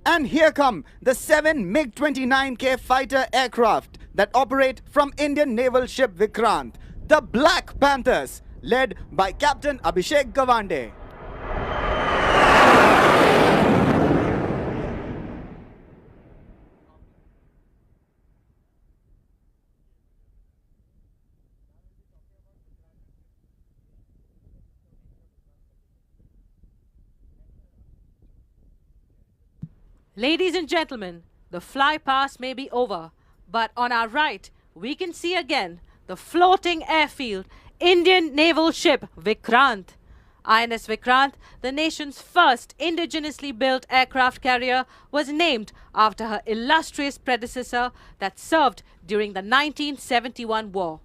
And here come the 7 MiG-29K fighter aircraft that operate from Indian naval ship Vikrant, the Black Panthers, led by Captain Abhishek Gawande. Ladies and gentlemen, the flypast may be over, but on our right, we can see again the floating airfield, Indian naval ship Vikrant. INS Vikrant, the nation's first indigenously built aircraft carrier, was named after her illustrious predecessor that served during the 1971 war.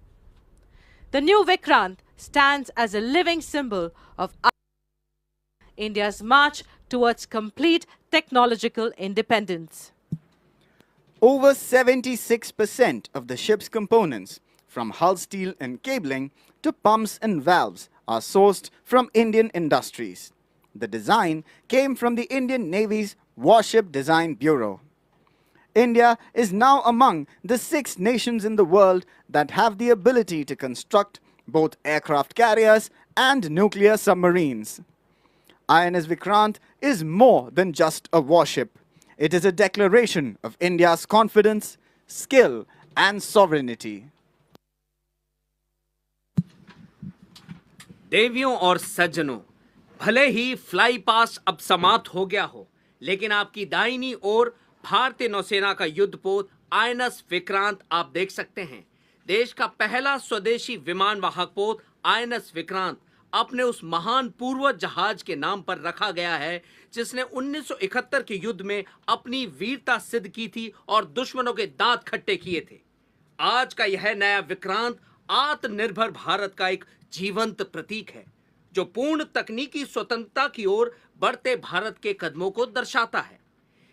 The new Vikrant stands as a living symbol of India's march towards complete technological independence. Over 76% of the ship's components, from hull steel and cabling to pumps and valves, are sourced from Indian industries. The design came from the Indian Navy's Warship Design Bureau. India is now among the 6 nations in the world that have the ability to construct both aircraft carriers and nuclear submarines. INS Vikrant is more than just a warship. It is a declaration of India's confidence, skill, and sovereignty. देवियों और सज्जनों, भले ही fly पास अब समाप्त हो गया हो, लेकिन आपकी दाहिनी ओर भारतीय नौसेना का युद्धपोत आईएनएस विक्रांत आप देख सकते हैं। देश का पहला स्वदेशी विमान वाहक पोत आईएनएस विक्रांत अपने उस महान पूर्व जहाज के नाम पर रखा गया है जिसने 1971 के युद्ध में अपनी वीरता सिद्ध की थी और दुश्मनों के दांत खट्टे किए थे। आज का यह नया विक्रांत आत्मनिर्भर भारत का एक जीवंत प्रतीक है, जो पूर्ण तकनीकी स्वतंत्रता की ओर बढ़ते भारत के कदमों को दर्शाता है।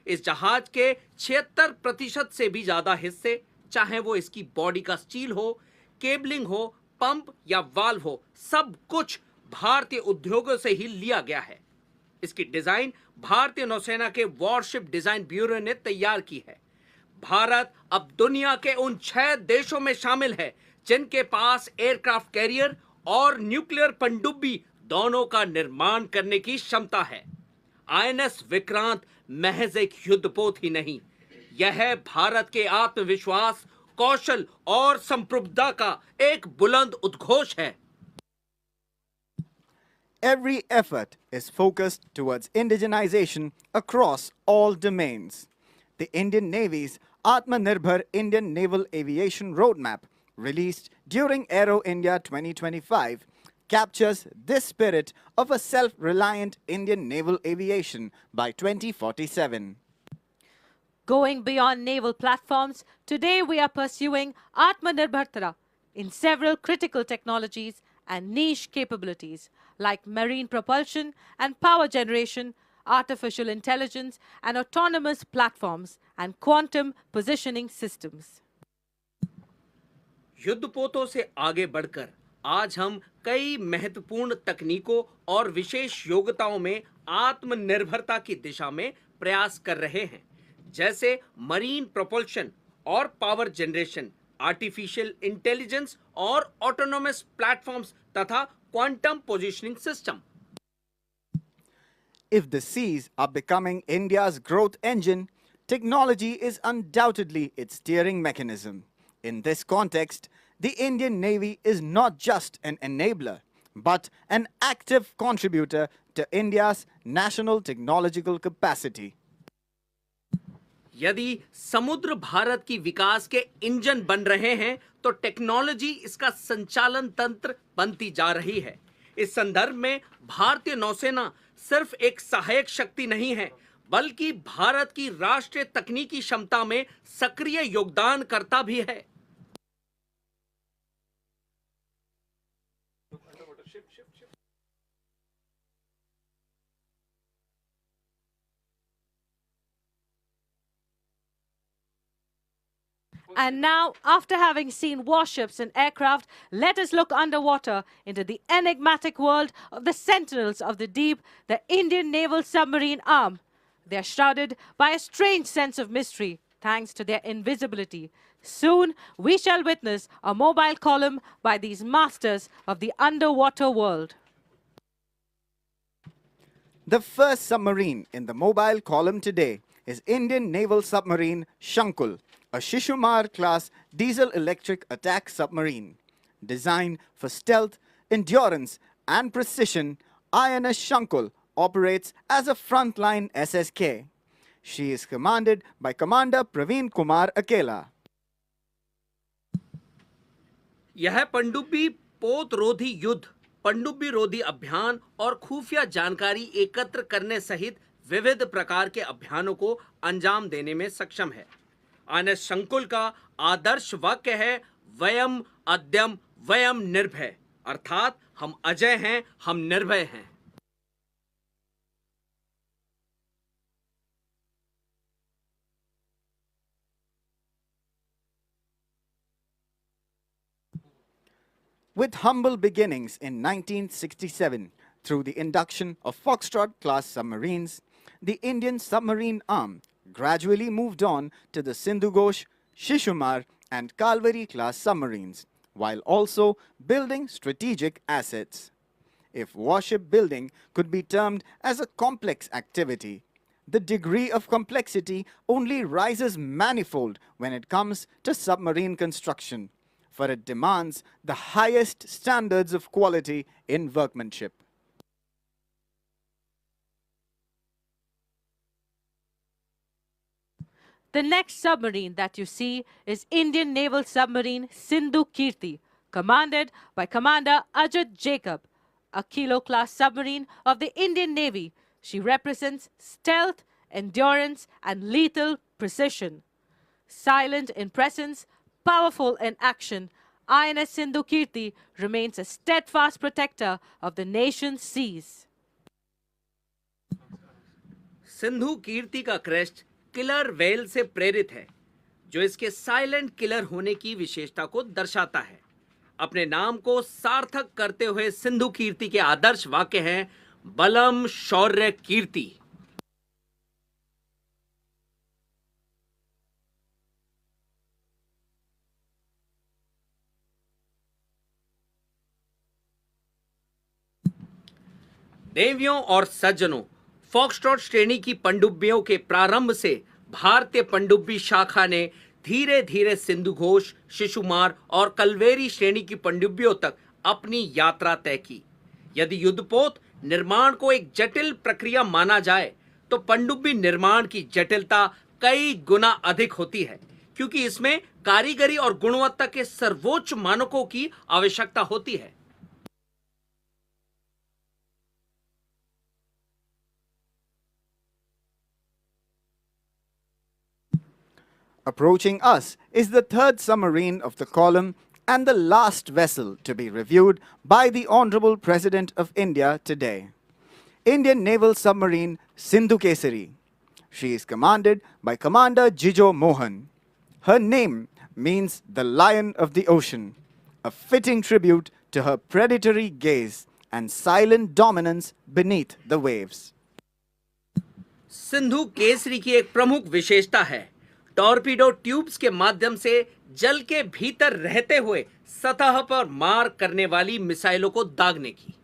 इस जहाज के 76% से भी ज्यादा हिस्से, चाहे वो इसकी बॉडी का स्टील हो, केबलिंग हो, पंप या वाल्व हो, सब कुछ भारतीय उद्योगों से ही लिया गया है। इसकी डिजाइन भारतीय नौसेना के वॉरशिप डिजाइन ब्यूरो ने तैयार की है। भारत अब दुनिया के उन 6 देशों में शामिल है जिनके पास एयरक्राफ्ट कैरियर और न्यूक्लियर पनडुब्बी दोनों का निर्माण करने की क्षमता है। आईएनएस विक्रांत महज एक युद्धपोत ही नहीं, यह भारत के आत्मविश्वास, कौशल और संप्रभुता का एक बुलंद उद्घोष है। Every effort is focused towards indigenization across all domains. The Indian Navy's Atmanirbhar Indian Naval Aviation Roadmap, released during Aero India 2025, captures this spirit of a self-reliant Indian naval aviation by 2047. Going beyond naval platforms, today we are pursuing Atmanirbharta in several critical technologies and niche capabilities like marine propulsion and power generation, artificial intelligence and autonomous platforms, and quantum positioning systems. युद्धपोतों से आगे बढ़कर आज हम कई महत्वपूर्ण तकनीकों और विशेष योग्यताओं में आत्मनिर्भरता की दिशा में प्रयास कर रहे हैं, जैसे मरीन प्रोपल्शन और पावर जनरेशन, आर्टिफिशियल इंटेलिजेंस और ऑटोनोमस प्लेटफॉर्म्स तथा quantum positioning system. If the seas are becoming India's growth engine, technology is undoubtedly its steering mechanism. In this context, the Indian Navy is not just an enabler, but an active contributor to India's national technological capacity. यदि समुद्र भारत की विकास के engine बन रहे हैं, तो technology इसका संचालन तंत्र बनती जा रही है। इस संदर्भ में भारतीय नौसेना सिर्फ एक सहायक शक्ति नहीं है, बल्कि भारत की राष्ट्रीय तकनीकी क्षमता में सक्रिय योगदानकर्ता भी है। And now, after having seen warships and aircraft, let us look underwater into the enigmatic world of the Sentinels of the Deep, the Indian Naval Submarine Arm. They are shrouded by a strange sense of mystery thanks to their invisibility. Soon, we shall witness a mobile column by these masters of the underwater world. The first submarine in the mobile column today is Indian naval submarine Shankul, a Shishumar-class diesel-electric attack submarine. Designed for stealth, endurance, and precision, INS Shankul operates as a frontline SSK. She is commanded by Commander Praveen Kumar Akela. यह पनडुब्बी पोत रोधी युद्ध, पनडुब्बी रोधी अभियान और खुफिया जानकारी एकत्र करने सहित विविध प्रकार के अभियानों को अंजाम देने में सक्षम है। आईएनएस शंकुल का आदर्श वाक्य है वयम अद्यम वयम निर्भय, अर्थात हम अजय हैं, हम निर्भय हैं। With humble beginnings in 1967 through the induction of Foxtrot-class submarines, the Indian submarine arm gradually moved on to the Sindhu Ghosh, Shishumar, and Kalvari-class submarines, while also building strategic assets. If warship building could be termed as a complex activity, the degree of complexity only rises manifold when it comes to submarine construction, for it demands the highest standards of quality in workmanship. The next submarine that you see is Indian naval submarine Sindhu Kirti, commanded by Commander Ajit Jacob, a Kilo-class submarine of the Indian Navy. She represents stealth, endurance, and lethal precision. Silent in presence, powerful in action, INS Sindhu Kirti remains a steadfast protector of the nation's seas. Sindhu कीर्ति का crest killer whale से प्रेरित है, जो इसके silent killer होने की विशेषता को दर्शाता है। अपने नाम को सार्थक करते हुए सिंधु कीर्ति के आदर्श वाक्य हैं बलम शौर्य कीर्ति। देवियों और सज्जनों, फॉक्सट्रॉट श्रेणी की पनडुब्बियों के प्रारंभ से भारतीय पनडुब्बी शाखा ने धीरे धीरे सिंधु घोष, शिशुमार और कल्वेरी श्रेणी की पनडुब्बियों तक अपनी यात्रा तय की। यदि युद्धपोत निर्माण को एक जटिल प्रक्रिया माना जाए, तो पनडुब्बी निर्माण की जटिलता कई गुना अधिक होती है, क्योंकि इसमें कारीगरी और गुणवत्ता के सर्वोच्च मानकों की आवश्यकता होती है। Approaching us is the third submarine of the column and the last vessel to be reviewed by the Honorable President of India today. Indian naval submarine Sindhu Kesari. She is commanded by Commander Jijo Mohan. Her name means the lion of the ocean, a fitting tribute to her predatory gaze and silent dominance beneath the waves. Sindhu Kesari की एक प्रमुख विशेषता है torpedo tubes के माध्यम से जल के भीतर रहते हुए सतह पर मार करने वाली मिसाइलों को दागने की।